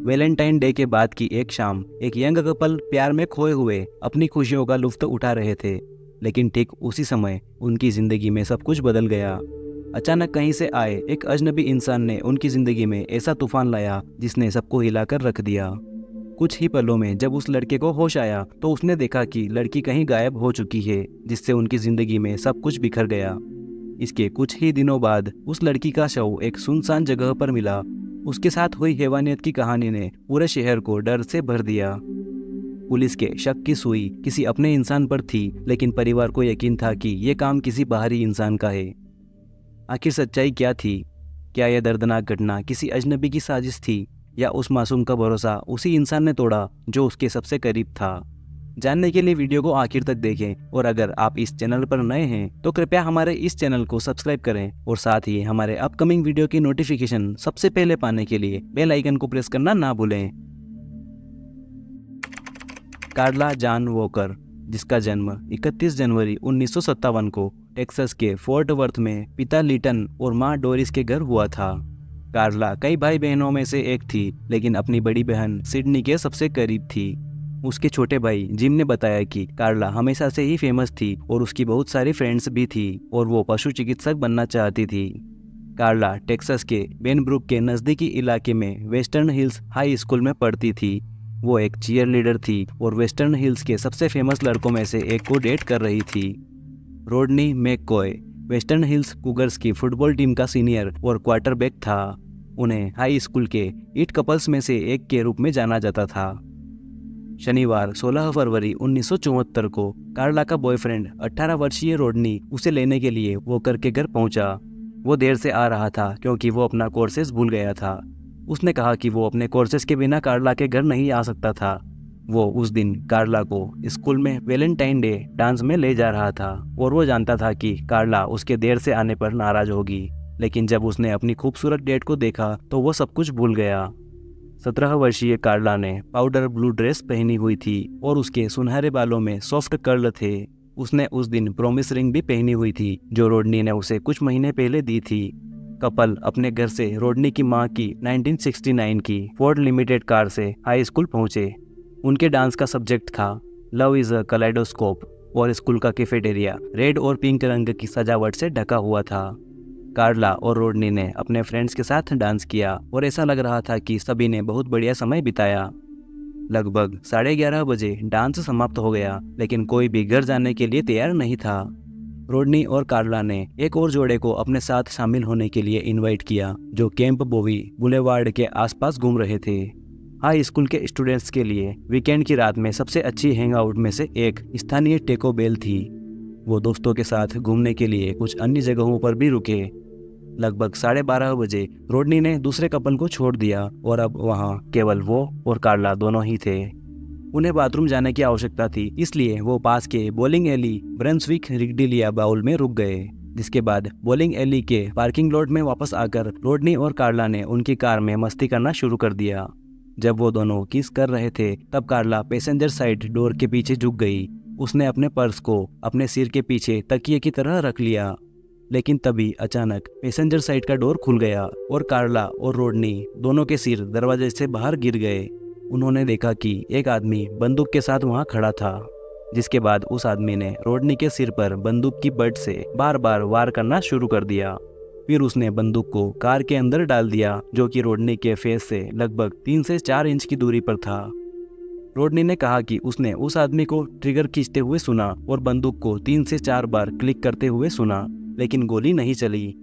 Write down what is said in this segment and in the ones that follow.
Valentine day के बाद की एक शाम एक यंग कपल प्यार में खोए हुए अपनी खुशियों का लुत्फ उठा रहे थे। लेकिन ठीक उसी समय उनकी जिंदगी में सब कुछ बदल गया। अचानक कहीं से आए एक अजनबी इंसान ने उनकी जिंदगी में ऐसा तूफान लाया जिसने सबको हिलाकर रख दिया। कुछ ही पलों में जब उस लड़के को होश आया तो उसने देखा कि लड़की कहीं गायब हो चुकी है, जिससे उनकी जिंदगी में सब कुछ बिखर गया। इसके कुछ ही दिनों बाद उस लड़की का शव एक सुनसान जगह पर मिला। उसके साथ हुई हैवानियत की कहानी ने पूरे शहर को डर से भर दिया। पुलिस के शक की सुई किसी अपने इंसान पर थी, लेकिन परिवार को यकीन था कि यह काम किसी बाहरी इंसान का है। आखिर सच्चाई क्या थी? क्या यह दर्दनाक घटना किसी अजनबी की साजिश थी, या उस मासूम का भरोसा उसी इंसान ने तोड़ा जो उसके सबसे करीब था? जानने के लिए वीडियो को आखिर तक देखें, और अगर आप इस चैनल पर नए हैं तो कृपया हमारे इस चैनल को सब्सक्राइब करें और साथ ही हमारे अपकमिंग वीडियो की नोटिफिकेशन सबसे पहले पाने के लिए बेल आइकन को प्रेस करना ना भूलें। कार्ला जॉन वॉकर, जिसका जन्म 31 जनवरी 1957 को टेक्सास के फोर्ट वर्थ में पिता लिटन और मां डोरिस के घर हुआ था। कार्ला कई भाई बहनों में से एक थी, लेकिन अपनी बड़ी बहन सिडनी के सबसे करीब थी। उसके छोटे भाई जिम ने बताया कि कार्ला हमेशा से ही फेमस थी और उसकी बहुत सारी फ्रेंड्स भी थी और वो पशु चिकित्सक बनना चाहती थी। कार्ला टेक्सास के बेनब्रुक के नज़दीकी इलाके में वेस्टर्न हिल्स हाई स्कूल में पढ़ती थी। वो एक चीयर लीडर थी और वेस्टर्न हिल्स के सबसे फेमस लड़कों में से एक को डेट कर रही थी। रोडनी मैककॉय वेस्टर्न हिल्स कुगर्स की फुटबॉल टीम का सीनियर और क्वार्टरबैक था। उन्हें हाई स्कूल के इट कपल्स में से एक के रूप में जाना जाता था। शनिवार 16 फरवरी 1974 को कार्ला का बॉयफ्रेंड 18 वर्षीय रोडनी उसे लेने के लिए वॉकर के घर पहुंचा। वो देर से आ रहा था क्योंकि वो अपना कोर्सेज भूल गया था। उसने कहा कि वो अपने कोर्सेज के बिना कार्ला के घर नहीं आ सकता था। वो उस दिन कार्ला को स्कूल में वैलेंटाइन डे डांस में ले जा रहा था और वो जानता था कि कार्ला उसके देर से आने पर नाराज होगी। लेकिन जब उसने अपनी खूबसूरत डेट को देखा तो वो सब कुछ भूल गया। 17 वर्षीय कार्ला ने पाउडर ब्लू ड्रेस पहनी हुई थी और उसके सुनहरे बालों में सॉफ्ट कर्ल थे। उसने उस दिन प्रॉमिस रिंग भी पहनी हुई थी जो रोडनी ने उसे कुछ महीने पहले दी थी। कपल अपने घर से रोडनी की मां की 1969 की फोर्ड लिमिटेड कार से हाई स्कूल पहुंचे। उनके डांस का सब्जेक्ट था लव इज अ कलाइडोस्कोप और स्कूल का कैफेटेरिया रेड और पिंक रंग की सजावट से ढका हुआ था। कार्ला और रोडनी ने अपने फ्रेंड्स के साथ डांस किया और ऐसा लग रहा था कि सभी ने बहुत बढ़िया समय बिताया। लगभग 11:30 बजे डांस समाप्त हो गया, लेकिन कोई भी घर जाने के लिए तैयार नहीं था। रोडनी और कार्ला ने एक और जोड़े को अपने साथ शामिल होने के लिए इनवाइट किया, जो कैंप बोवी बुलेवार्ड के आसपास घूम रहे थे। हाई स्कूल के स्टूडेंट्स के लिए वीकेंड की रात में सबसे अच्छी हैंगआउट में से एक स्थानीय टेको बेल थी। वो दोस्तों के साथ घूमने के लिए कुछ अन्य जगहों पर भी रुके। लगभग 12:30 बजे रोडनी ने दूसरे कपल को छोड़ दिया और अब वहां केवल वो और कार्ला दोनों ही थे। उन्हें बाथरूम जाने की आवश्यकता थी, इसलिए वो पास के बॉलिंग एली ब्रंसविक रिगडिलिया बाउल में रुक गए। जिसके बाद बॉलिंग एली के पार्किंग लॉट में वापस आकर रोडनी और कार्ला ने उनकी कार में मस्ती करना शुरू कर दिया। जब वो दोनों किस कर रहे थे तब कार्ला पैसेंजर साइड डोर के पीछे झुक गई। उसने अपने पर्स को अपने सिर के पीछे तकिए की तरह रख लिया, लेकिन तभी अचानक पैसेंजर साइड का डोर खुल गया और कार्ला और रोडनी दोनों के सिर दरवाजे से बाहर गिर गए। उन्होंने देखा कि एक आदमी बंदूक के साथ वहां खड़ा था। जिसके बाद उस आदमी ने रोडनी के सिर पर बंदूक की बट से बार बार वार करना शुरू कर दिया। फिर उसने बंदूक को कार के अंदर डाल दिया, जो कि रोडनी के फेस से लगभग 3 से 4 इंच की दूरी पर था। रोडनी ने कहा कि उसने उस आदमी को ट्रिगर खींचते हुए सुना और बंदूक को 3 से 4 बार क्लिक करते हुए सुना, लेकिन गोली नहीं चली।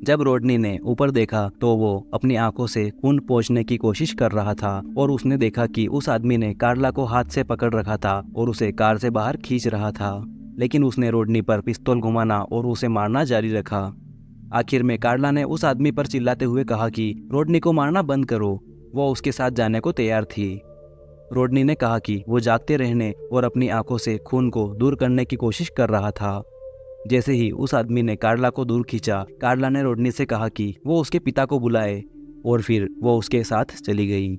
जब रोडनी ने ऊपर देखा तो वो अपनी आंखों से खून पोंछने की कोशिश कर रहा था और उसने देखा कि उस आदमी ने कार्ला को हाथ से पकड़ रखा था और उसे कार से बाहर खींच रहा था। लेकिन उसने रोडनी पर पिस्तौल घुमाना और उसे मारना जारी रखा। आखिर में कार्ला ने उस आदमी पर चिल्लाते हुए कहा कि रोडनी को मारना बंद करो। वो उसके साथ जाने को तैयार थी। रोडनी ने कहा कि वो जागते रहने और अपनी आंखों से खून को दूर करने की कोशिश कर रहा था। जैसे ही उस आदमी ने कार्ला को दूर खींचा, कार्ला ने रोडनी से कहा कि वो उसके पिता को बुलाए और फिर वो उसके साथ चली गई।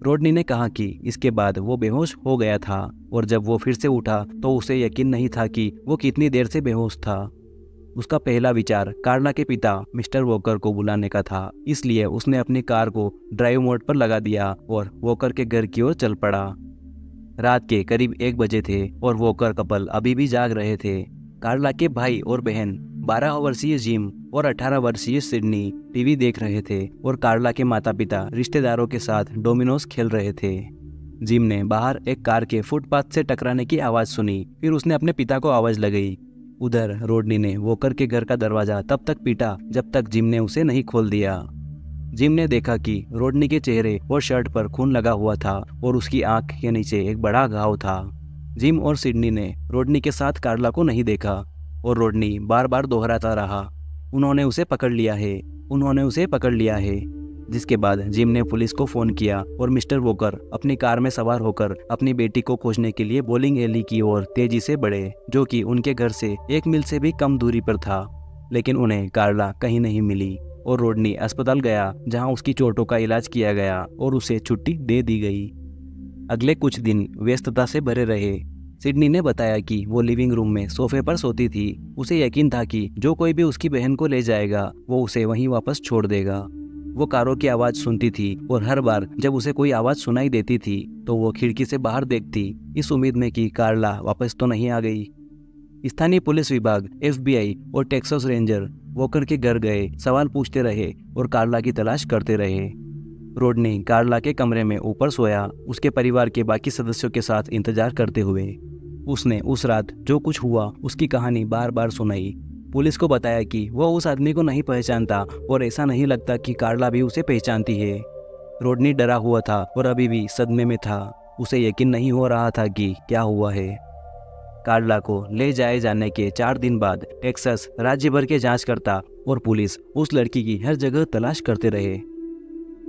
रोडनी ने कहा कि इसके बाद वो बेहोश हो गया था और जब वो फिर से उठा तो उसे यकीन नहीं था कि वो कितनी देर से बेहोश था। उसका पहला विचार कार्ला के पिता मिस्टर वॉकर को बुलाने का था, इसलिए उसने अपनी कार को ड्राइव मोड पर लगा दिया और वॉकर के घर की ओर चल पड़ा। रात के करीब 1 बजे थे और वॉकर कपल अभी भी जाग रहे थे। कार्ला के भाई और बहन 12 वर्षीय जिम और 18 वर्षीय सिडनी टीवी देख रहे थे और कार्ला के माता पिता रिश्तेदारों के साथ डोमिनोज खेल रहे थे। जिम ने बाहर एक कार के फुटपाथ से टकराने की आवाज सुनी, फिर उसने अपने पिता को आवाज लगाई। उधर रोडनी ने वॉकर के घर का दरवाजा तब तक पीटा जब तक जिम ने उसे नहीं खोल दिया। जिम ने देखा कि रोडनी के चेहरे और शर्ट पर खून लगा हुआ था और उसकी आंख के नीचे एक बड़ा घाव था। जिम और सिडनी ने रोडनी के साथ कार्ला को नहीं देखा और रोडनी बार बार दोहराता रहा, उन्होंने उसे पकड़ लिया है, उन्होंने उसे पकड़ लिया है। जिसके बाद जिम ने पुलिस को फोन किया और मिस्टर वॉकर अपनी कार में सवार होकर अपनी बेटी को खोजने के लिए बॉलिंग एली की ओर तेजी से बढ़े, जो कि उनके घर से 1 मील से भी कम दूरी पर था। लेकिन उन्हें कार्ला कहीं नहीं मिली और रोडनी अस्पताल गया, जहां उसकी चोटों का इलाज किया गया और उसे छुट्टी दे दी गई। अगले कुछ दिन व्यस्तता से भरे रहे। सिडनी ने बताया कि वो लिविंग रूम में सोफे पर सोती थी। उसे यकीन था कि जो कोई भी उसकी बहन को ले जाएगा वो उसे वहीं वापस छोड़ देगा। वो कारों की आवाज सुनती थी और हर बार जब उसे कोई आवाज सुनाई देती थी तो वो खिड़की से बाहर देखती, इस उम्मीद में कि कार्ला वापस तो नहीं आ गई। स्थानीय पुलिस विभाग, FBI और टेक्सास रेंजर वॉकर के घर गए, सवाल पूछते रहे और कार्ला की तलाश करते रहे। रोडनी कार्ला के कमरे में ऊपर सोया, उसके परिवार के बाकी सदस्यों के साथ इंतजार करते हुए। उसने उस रात जो कुछ हुआ उसकी कहानी बार बार सुनाई। पुलिस को बताया कि वह उस आदमी को नहीं पहचानता और ऐसा नहीं लगता कि कार्ला भी उसे पहचानती है। रोडनी डरा हुआ था और अभी भी सदमे में था। उसे यकीन नहीं हो रहा था कि क्या हुआ है। कार्ला को ले जाए जाने के 4 दिन बाद टेक्सास राज्य भर के जांचकर्ता और पुलिस उस लड़की की हर जगह तलाश करते रहे।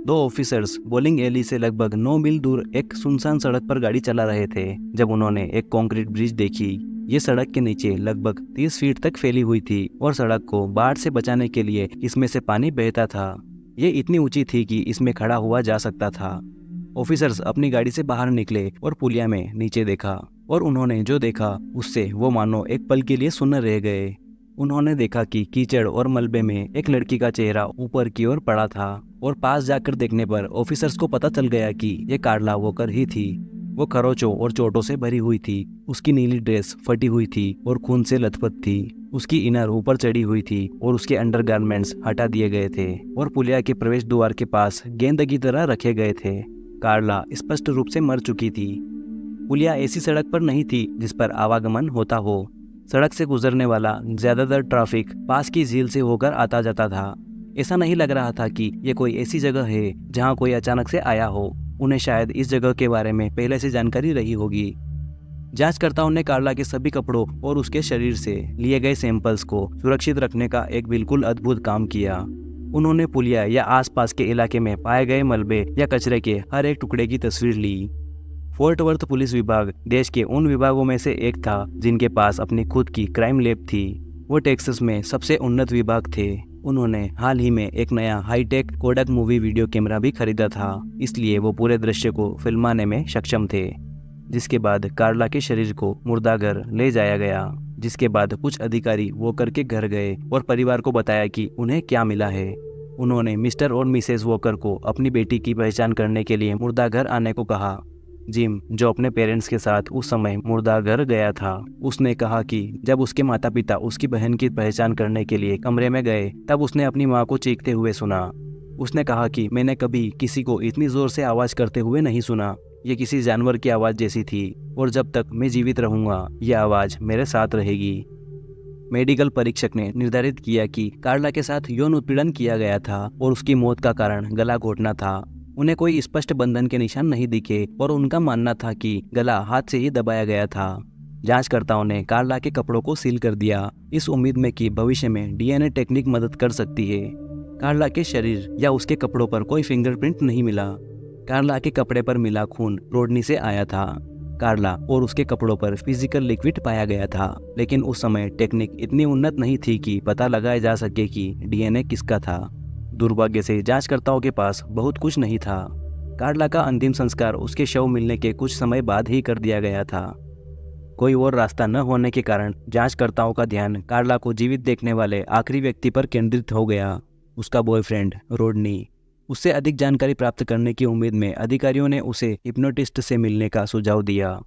2 ऑफिसर्स बॉलिंग एली से लगभग 9 मील दूर एक सुनसान सड़क पर गाड़ी चला रहे थे जब उन्होंने एक कंक्रीट ब्रिज देखी। ये सड़क के नीचे लगभग 30 फीट तक फैली हुई थी और सड़क को बाढ़ से बचाने के लिए इसमें से पानी बहता था। ये इतनी ऊंची थी कि इसमें खड़ा हुआ जा सकता था। ऑफिसर्स अपनी गाड़ी से बाहर निकले और पुलिया में नीचे देखा और उन्होंने जो देखा उससे वो मानो एक पल के लिए सुन्न रह गए। उन्होंने देखा कि कीचड़ और मलबे में एक लड़की का चेहरा ऊपर की ओर पड़ा था और पास जाकर देखने पर ऑफिसर्स को पता चल गया कि ये कार्ला वॉकर ही थी। वो खरोचों और चोटों से भरी हुई थी। उसकी नीली ड्रेस फटी हुई थी और खून से लथपथ थी। उसकी इनर ऊपर चढ़ी हुई थी और उसके अंडरगारमेंट्स हटा दिए गए थे और पुलिया के प्रवेश द्वार के पास गेंद की तरह रखे गए थे। कार्ला स्पष्ट रूप से मर चुकी थी। पुलिया ऐसी सड़क पर नहीं थी जिस पर आवागमन होता हो। सड़क से गुजरने वाला ज्यादातर ट्रैफिक पास की झील से होकर आता जाता था। ऐसा नहीं लग रहा था कि ये कोई ऐसी जगह है जहाँ कोई अचानक से आया हो। उन्हें शायद इस जगह के बारे में पहले से जानकारी रही होगी। जांचकर्ताओं ने कार्ला के सभी कपड़ों और उसके शरीर से लिए गए सैंपल्स को सुरक्षित रखने का एक बिल्कुल अद्भुत काम किया। उन्होंने पुलिया या आसपास के इलाके में पाए गए मलबे या कचरे के हर एक टुकड़े की तस्वीर ली। फोर्ट वर्थ पुलिस विभाग देश के उन विभागों में से एक था जिनके पास अपनी खुद की क्राइम लैब थी। वो टेक्सास में सबसे उन्नत विभाग थे। उन्होंने हाल ही में एक नया hi-tech Kodak movie video camera भी खरीदा था, इसलिए वो पूरे दृश्य को फिल्माने में सक्षम थे। जिसके बाद कार्ला के शरीर को मुर्दाघर ले जाया गया। जिसके बाद कुछ अधिकारी वॉकर के घर गए और परिवार को बताया कि उन्हें क्या मिला है। उन्होंने मिस्टर और मिसेस वॉकर को अपनी बेटी की पहचान करने के लिए मुर्दाघर आने को कहा। जिम, जो अपने पेरेंट्स के साथ उस समय मुर्दाघर गया था, उसने कहा कि जब उसके माता पिता उसकी बहन की पहचान करने के लिए कमरे में गए तब उसने अपनी माँ को चीखते हुए सुना। उसने कहा कि मैंने कभी किसी को इतनी जोर से आवाज करते हुए नहीं सुना। ये किसी जानवर की आवाज जैसी थी और जब तक मैं जीवित रहूंगा यह आवाज मेरे साथ रहेगी। मेडिकल परीक्षक ने निर्धारित किया कि कार्ला के साथ यौन उत्पीड़न किया गया था और उसकी मौत का कारण गला घोटना था। उन्हें कोई स्पष्ट बंधन के निशान नहीं दिखे और उनका मानना था कि गला हाथ से ही दबाया गया था। जांचकर्ताओं ने कार्ला के कपड़ों को सील कर दिया, इस उम्मीद में कि भविष्य में DNA टेक्निक मदद कर सकती है। कार्ला के शरीर या उसके कपड़ों पर कोई फिंगरप्रिंट नहीं मिला। कार्ला के कपड़े पर मिला खून रोडनी से आया था। कार्ला और उसके कपड़ों पर फिजिकल लिक्विड पाया गया था, लेकिन उस समय टेक्निक इतनी उन्नत नहीं थी कि पता लगाया जा सके कि DNA किसका था। दुर्भाग्य से जांचकर्ताओं के पास बहुत कुछ नहीं था। कार्ला का अंतिम संस्कार उसके शव मिलने के कुछ समय बाद ही कर दिया गया था। कोई और रास्ता न होने के कारण जांचकर्ताओं का ध्यान कार्ला को जीवित देखने वाले आखिरी व्यक्ति पर केंद्रित हो गया, उसका बॉयफ्रेंड रोडनी। उससे अधिक जानकारी प्राप्त करने की उम्मीद में अधिकारियों ने उसे हिप्नोटिस्ट से मिलने का सुझाव दिया।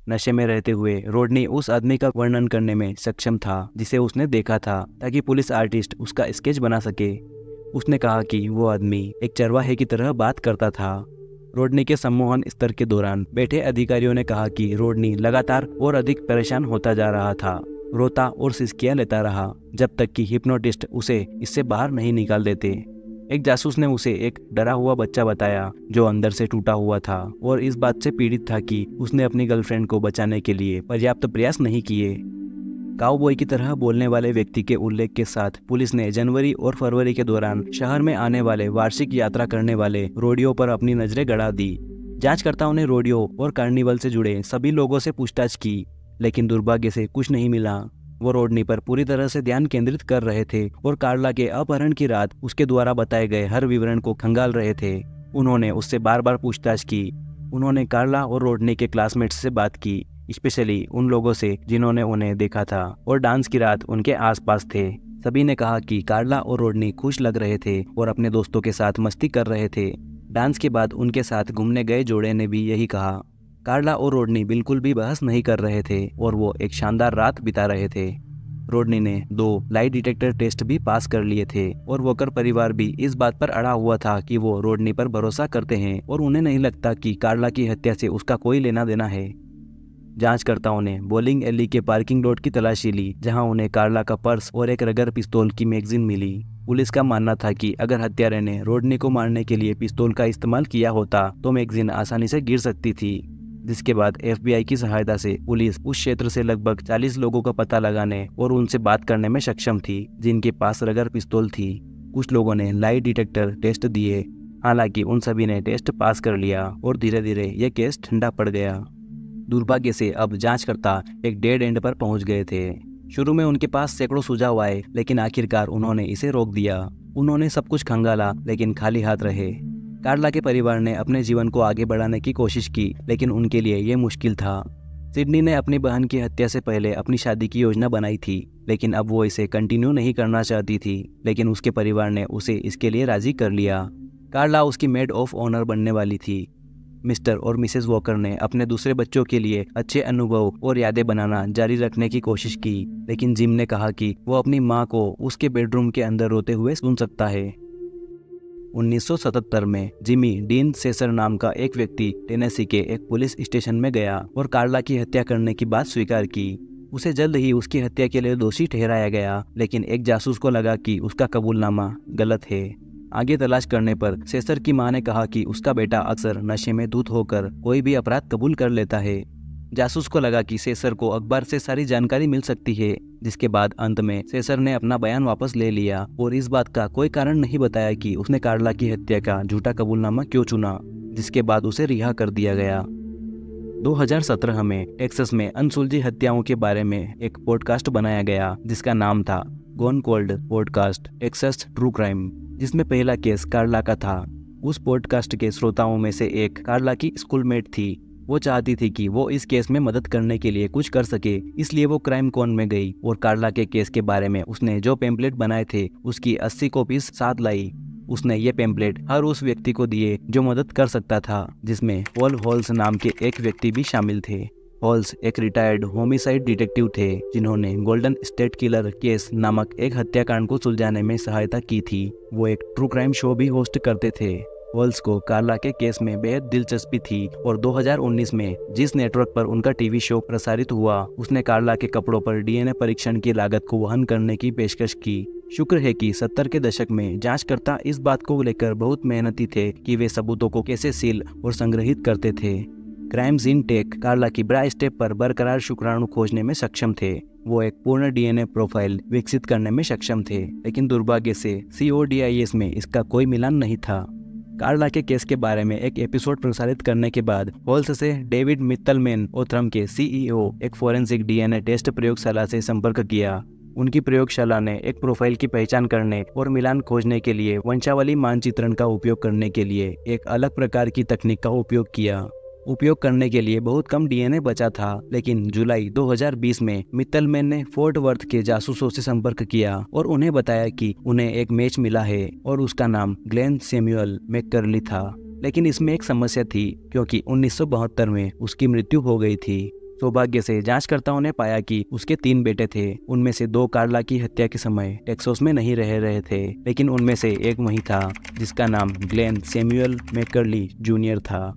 नशे में रहते हुए रोडनी उस आदमी का वर्णन करने में सक्षम था जिसे उसने देखा था, ताकि पुलिस आर्टिस्ट उसका स्केच बना सके। उसने कहा कि वो आदमी एक चरवाहे की तरह बात करता था। रोडनी के सम्मोहन स्तर के दौरान बैठे अधिकारियों ने कहा कि रोडनी लगातार और अधिक परेशान होता जा रहा था, रोता और सिसकियां लेता रहा, जब तक कि हिप्नोटिस्ट उसे इससे बाहर नहीं निकाल देते। एक जासूस ने उसे एक डरा हुआ बच्चा बताया जो अंदर से टूटा हुआ था और इस बात से पीड़ित था कि उसने अपनी गर्लफ्रेंड को बचाने के लिए पर्याप्त प्रयास नहीं किए। काउबॉय की तरह बोलने वाले व्यक्ति के उल्लेख के साथ पुलिस ने जनवरी और फरवरी के दौरान शहर में आने वाले वार्षिक यात्रा करने वाले रोडियो पर अपनी नजरें गड़ा दी। जांचकर्ताओं ने रोडियो और कार्निवल से जुड़े सभी लोगों से पूछताछ की, लेकिन दुर्भाग्य से कुछ नहीं मिला। वो रोडनी पर पूरी तरह से ध्यान केंद्रित कर रहे थे और कार्ला के अपहरण की रात उसके द्वारा बताए गए हर विवरण को खंगाल रहे थे। उन्होंने उससे बार बार पूछताछ की। उन्होंने कार्ला और रोडनी के क्लासमेट्स से बात की, स्पेशली उन लोगों से जिन्होंने उन्हें देखा था और डांस की रात उनके आसपास थे। सभी ने कहा कि कार्ला और रोडनी खुश लग रहे थे और अपने दोस्तों के साथ मस्ती कर रहे थे। डांस के बाद उनके साथ घूमने गए जोड़े ने भी यही कहा। कार्ला और रोडनी बिल्कुल भी बहस नहीं कर रहे थे और वो एक शानदार रात बिता रहे थे। रोडनी ने 2 लाई डिटेक्टर टेस्ट भी पास कर लिए थे और वोकर परिवार भी इस बात पर अड़ा हुआ था कि वो रोडनी पर भरोसा करते हैं और उन्हें नहीं लगता कि कार्ला की हत्या से उसका कोई लेना देना है। जांचकर्ताओं ने बॉलिंग एली के पार्किंग लॉट की तलाशी ली, जहां उन्हें कार्ला का पर्स और एक रगर पिस्तौल की मैगजीन मिली। पुलिस का मानना था कि अगर हत्यारे ने रोडनी को मारने के लिए पिस्तौल का इस्तेमाल किया होता तो मैगजीन आसानी से गिर सकती थी। जिसके बाद FBI की सहायता से पुलिस उस क्षेत्र से लगभग 40 लोगों का पता लगाने और उनसे बात करने में सक्षम थी जिनके पास रगर पिस्तौल थी। कुछ लोगों ने लाई डिटेक्टर टेस्ट दिए, हालांकि उन सभी ने टेस्ट पास कर लिया और धीरे धीरे यह केस ठंडा पड़ गया। दुर्भाग्य से अब जांचकर्ता एक डेड एंड पर पहुंच गए थे। शुरू में उनके पास सैकड़ों सुझाव आए, लेकिन आखिरकार उन्होंने इसे रोक दिया। उन्होंने सब कुछ खंगाला लेकिन खाली हाथ रहे। कार्ला के परिवार ने अपने जीवन को आगे बढ़ाने की कोशिश की, लेकिन उनके लिए यह मुश्किल था। सिडनी ने अपनी बहन की हत्या से पहले अपनी शादी की योजना बनाई थी, लेकिन अब वो इसे कंटिन्यू नहीं करना चाहती थी, लेकिन उसके परिवार ने उसे इसके लिए राजी कर लिया। कार्ला उसकी मेड ऑफ ऑनर बनने वाली थी। मिस्टर और मिसेस वॉकर ने अपने दूसरे बच्चों के लिए अच्छे अनुभव और यादें बनाना जारी रखने की कोशिश की, लेकिन जिम ने कहा कि वो अपनी मां को उसके बेडरूम के अंदर रोते हुए सुन सकता है। 1977 में जिमी डीन सेसर नाम का एक व्यक्ति टेनेसी के एक पुलिस स्टेशन में गया और कार्ला की हत्या करने की बात स्वीकार की। उसे जल्द ही उसकी हत्या के लिए दोषी ठहराया गया, लेकिन एक जासूस को लगा कि उसका कबूलनामा गलत है। आगे तलाश करने पर सेसर की मां ने कहा कि उसका बेटा अक्सर नशे में धुत होकर कोई भी अपराध कबूल कर लेता है। जासूस को लगा कि सेसर को अखबार से सारी जानकारी मिल सकती है, जिसके बाद अंत में सेसर ने अपना बयान वापस ले लिया और इस बात का कोई कारण नहीं बताया कि उसने कार्ला की हत्या का झूठा कबूलनामा क्यों चुना, जिसके बाद उसे रिहा कर दिया गया। 2017 में टेक्सास में अनसुलझी हत्याओं के बारे में एक पॉडकास्ट बनाया गया जिसका नाम था gone cold podcast Texas true crime, जिसमें पहला केस कार्ला का था। उस पॉडकास्ट के श्रोताओं में से एक कार्ला की स्कूलमेट थी। वो चाहती थी कि वो इस केस में मदद करने के लिए कुछ कर सके, इसलिए वो क्राइम कॉन में गई और कार्ला के केस के बारे में उसने जो पेम्पलेट बनाए थे उसकी 80 कॉपीज साथ लाई। उसने ये पेम्पलेट हर उस व्यक्ति को दिए जो मदद कर सकता था, जिसमें पॉल हॉल्स नाम के एक व्यक्ति भी शामिल थे। हॉल्स एक रिटायर्ड होमिसाइड डिटेक्टिव थे जिन्होंने गोल्डन स्टेट किलर केस नामक एक हत्याकांड को सुलझाने में सहायता की थी। वो एक ट्रू क्राइम शो भी होस्ट करते थे। हॉल्स को कार्ला के केस में बेहद दिलचस्पी थी और 2019 में जिस नेटवर्क पर उनका टीवी शो प्रसारित हुआ उसने कार्ला के कपड़ों पर DNA परीक्षण की लागत को वहन करने की पेशकश की। शुक्र है कि 70 के दशक में जांचकर्ता इस बात को लेकर बहुत मेहनती थे कि वे सबूतों को कैसे सील और संग्रहित करते थे। क्राइम सीन टेक कार्ला की ब्रा स्टेप पर बरकरार शुक्राणु खोजने में सक्षम थे। वो एक पूर्ण DNA प्रोफाइल विकसित करने में सक्षम थे, लेकिन दुर्भाग्य से CODIS में इसका कोई मिलान नहीं था। कार्ला के केस के बारे में एक एपिसोड प्रसारित करने के बाद हॉल्स से डेविड मित्तलमैन ओथ्रम के CEO एक फोरेंसिक DNA टेस्ट प्रयोगशाला से संपर्क किया। उनकी प्रयोगशाला ने एक प्रोफाइल की पहचान करने और मिलान खोजने के लिए वंशावली मानचित्रण का उपयोग करने के लिए एक अलग प्रकार की तकनीक का उपयोग किया। उपयोग करने के लिए बहुत कम डीएनए बचा था, लेकिन जुलाई 2020 में मित्तलमैन ने फोर्ट वर्थ के जासूसों से संपर्क किया और उन्हें बताया कि उन्हें एक मैच मिला है और उसका नाम ग्लेन सैमुअल मैककर्ली था। लेकिन इसमें एक समस्या थी, क्योंकि 1972 में उसकी मृत्यु हो गई थी। सौभाग्य से जांचकर्ताओं ने पाया कि उसके 3 बेटे थे। उनमें से 2 कार्ला की हत्या के समय टेक्सास में नहीं रह रहे थे, लेकिन उनमें से एक वही था जिसका नाम ग्लेन सैमुअल मैककर्ली जूनियर था।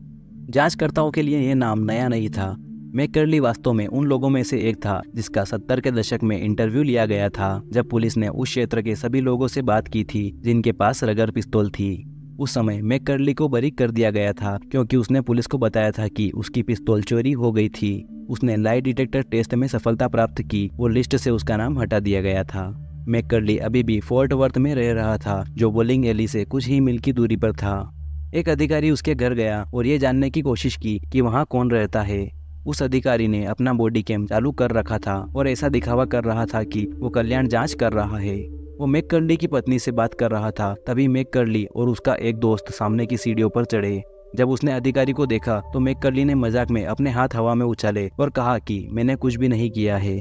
जांचकर्ताओं के लिए यह नाम नया नहीं था। मैककर्ली वास्तव में उन लोगों में से एक था जिसका 70 के दशक में इंटरव्यू लिया गया था, जब पुलिस ने उस क्षेत्र के सभी लोगों से बात की थी जिनके पास रगर पिस्तौल थी। उस समय मैककर्ली को बरी कर दिया गया था, क्योंकि उसने पुलिस को बताया था कि उसकी पिस्तौल चोरी हो गई थी। उसने लाई डिटेक्टर टेस्ट में सफलता प्राप्त की और लिस्ट से उसका नाम हटा दिया गया था। मैककर्ली अभी भी फोर्ट वर्थ में रह रहा था, जो बोलिंग एली से कुछ ही मील की दूरी पर था। एक अधिकारी उसके घर गया और ये जानने की कोशिश की कि वहाँ कौन रहता है। उस अधिकारी ने अपना बॉडी कैम चालू कर रखा था और ऐसा दिखावा कर रहा था कि वो कल्याण जांच कर रहा है। वो मैककर्ली की पत्नी से बात कर रहा था। तभी मैककर्ली और उसका एक दोस्त सामने की सीढ़ियों पर चढ़े। जब उसने अधिकारी को देखा तो मैककर्ली ने मजाक में अपने हाथ हवा में उछाले और कहा कि मैंने कुछ भी नहीं किया है।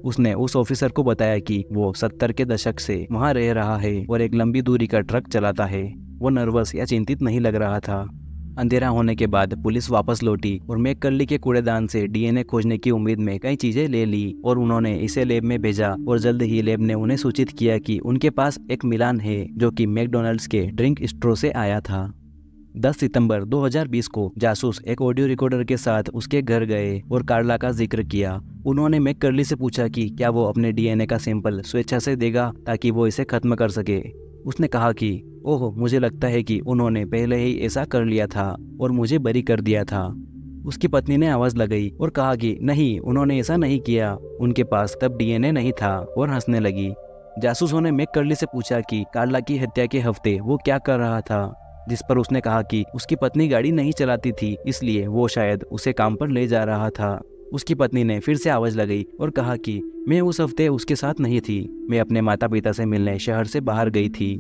उसने उस ऑफिसर को बताया कि वो 70 के दशक से वहाँ रह रहा है और एक लंबी दूरी का ट्रक चलाता है। वो नर्वस या चिंतित नहीं लग रहा था। अंधेरा होने के बाद पुलिस वापस लौटी और मैककर्ली के कूड़ेदान से डीएनए खोजने की उम्मीद में कई चीजें ले ली और उन्होंने इसे लैब में भेजा। और जल्द ही लैब ने उन्हें सूचित किया कि उनके पास एक मिलान है जो कि मैकडॉनल्ड्स के ड्रिंक स्ट्रो से आया था। 10 सितंबर 2020 को जासूस एक ऑडियो रिकॉर्डर के साथ उसके घर गए और कार्ला का जिक्र किया। उन्होंने मैककर्ली से पूछा कि क्या वो अपने डीएनए का सैंपल स्वेच्छा से देगा ताकि वो इसे खत्म कर सके। उसने कहा कि ओह, मुझे लगता है कि उन्होंने पहले ही ऐसा कर लिया था और मुझे बरी कर दिया था। उसकी पत्नी ने आवाज लगाई और कहा कि नहीं, उन्होंने ऐसा नहीं किया, उनके पास तब डीएनए नहीं था, और हंसने लगी। जासूसों ने मैककर्ली से पूछा कि कार्ला की हत्या के हफ्ते वो क्या कर रहा था, जिस पर उसने कहा कि उसकी पत्नी गाड़ी नहीं चलाती थी, इसलिए वो शायद उसे काम पर ले जा रहा था। उसकी पत्नी ने फिर से आवाज लगाई और कहा कि मैं उस हफ्ते उसके साथ नहीं थी, मैं अपने माता पिता से मिलने शहर से बाहर गई थी।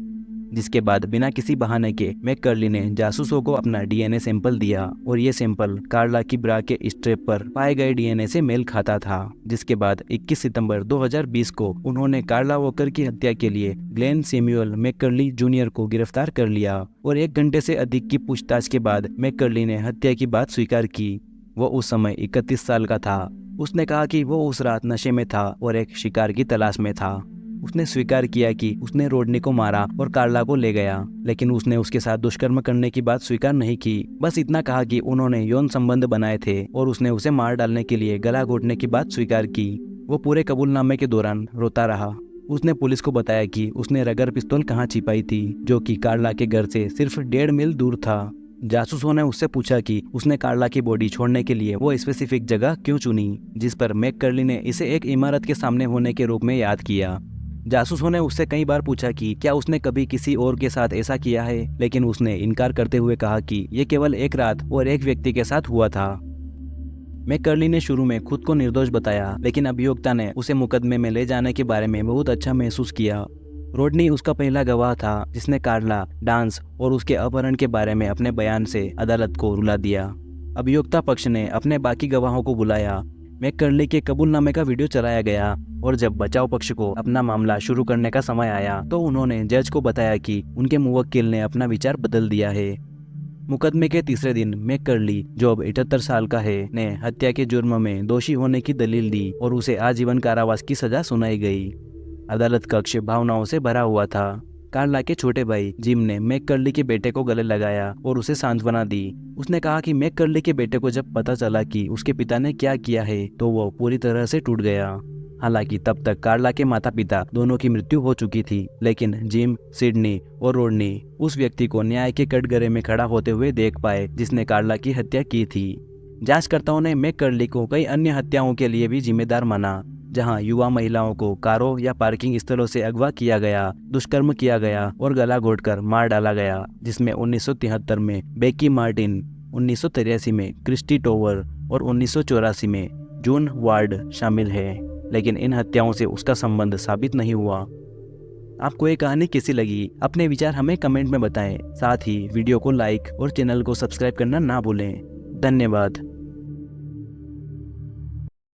जिसके बाद बिना किसी बहाने के मैककर्ली ने जासूसों को अपना डीएनए सैंपल दिया और ये सैंपल कार्ला की ब्रा के स्ट्रेप पर पाए गए डीएनए से मेल खाता था। जिसके बाद 21 सितंबर 2020 को उन्होंने कार्ला वॉकर की हत्या के लिए ग्लेन सैमुअल मैककर्ली जूनियर को गिरफ्तार कर लिया और 1 घंटे से अधिक की पूछताछ के बाद मैककर्ली ने हत्या की बात स्वीकार की। वो उस समय 31 साल का था। उसने कहा कि वो उस रात नशे में था और एक शिकार की तलाश में था। उसने स्वीकार किया कि उसने रोडनी को मारा और कार्ला को ले गया, लेकिन उसने उसके साथ दुष्कर्म करने की बात स्वीकार नहीं की। बस इतना कहा कि उन्होंने यौन संबंध बनाए थे और उसने उसे मार डालने के लिए गला घोटने की बात स्वीकार की। वो पूरे कबूलनामे के दौरान रोता रहा। उसने पुलिस को बताया कि उसने रगर पिस्तौल कहाँ छिपाई थी, जो कि कार्ला के घर से सिर्फ 1.5 मील दूर था। जासूसों ने उससे पूछा कि उसने कार्ला की बॉडी छोड़ने के लिए वो स्पेसिफिक जगह क्यों चुनी, जिस पर मैककर्ली ने इसे एक इमारत के सामने होने के रूप में याद किया। जासूसों ने उससे कई बार पूछा कि क्या उसने कभी किसी और के साथ ऐसा किया है, लेकिन उसने इनकार करते हुए कहा कि यह केवल एक रात और एक व्यक्ति के साथ हुआ था। मैककर्ली ने शुरू में खुद को निर्दोष बताया, लेकिन अभियोक्ता ने उसे मुकदमे में ले जाने के बारे में बहुत अच्छा महसूस किया। रोडनी उसका पहला गवाह था जिसने कार्ला, डांस और उसके अपहरण के बारे में अपने बयान से अदालत को रुला दिया। अभियोक्ता पक्ष ने अपने बाकी गवाहों को बुलाया। मैककर्ली के कबूलनामे का वीडियो चलाया गया और जब बचाव पक्ष को अपना मामला शुरू करने का समय आया तो उन्होंने जज को बताया कि उनके मुवक्किल ने अपना विचार बदल दिया है। मुकदमे के तीसरे दिन मैककर्ली, जो अब 78 साल का है, ने हत्या के जुर्म में दोषी होने की दलील दी और उसे आजीवन कारावास की सजा सुनाई गई। अदालत कक्ष भावनाओं से भरा हुआ था। कार्ला के छोटे भाई जिम ने मैककर्ली के बेटे को गले लगाया और उसे सांत्वना दी। उसने कहा कि मैककर्ली के बेटे को जब पता चला कि उसके पिता ने क्या किया है तो वो पूरी तरह से टूट गया। हालांकि तब तक कार्ला के माता पिता दोनों की मृत्यु हो चुकी थी, लेकिन जिम, सिडनी और रोडनी उस व्यक्ति को न्याय के कटघरे में खड़ा होते हुए देख पाए जिसने कार्ला की हत्या की थी। जांचकर्ताओं ने मैककर्ली को कई अन्य हत्याओं के लिए भी जिम्मेदार माना, जहां युवा महिलाओं को कारों या पार्किंग स्थलों से अगवा किया गया, दुष्कर्म किया गया और गला घोटकर मार डाला गया, जिसमें 1973 में बेकी मार्टिन, 1983 में क्रिस्टी टोवर और 1984 में जून वार्ड शामिल है। लेकिन इन हत्याओं से उसका संबंध साबित नहीं हुआ। आपको ये कहानी कैसी लगी? अपने विचार हमें कमेंट में बताएं। साथ ही वीडियो को लाइक और चैनल को सब्सक्राइब करना ना भूलें। धन्यवाद।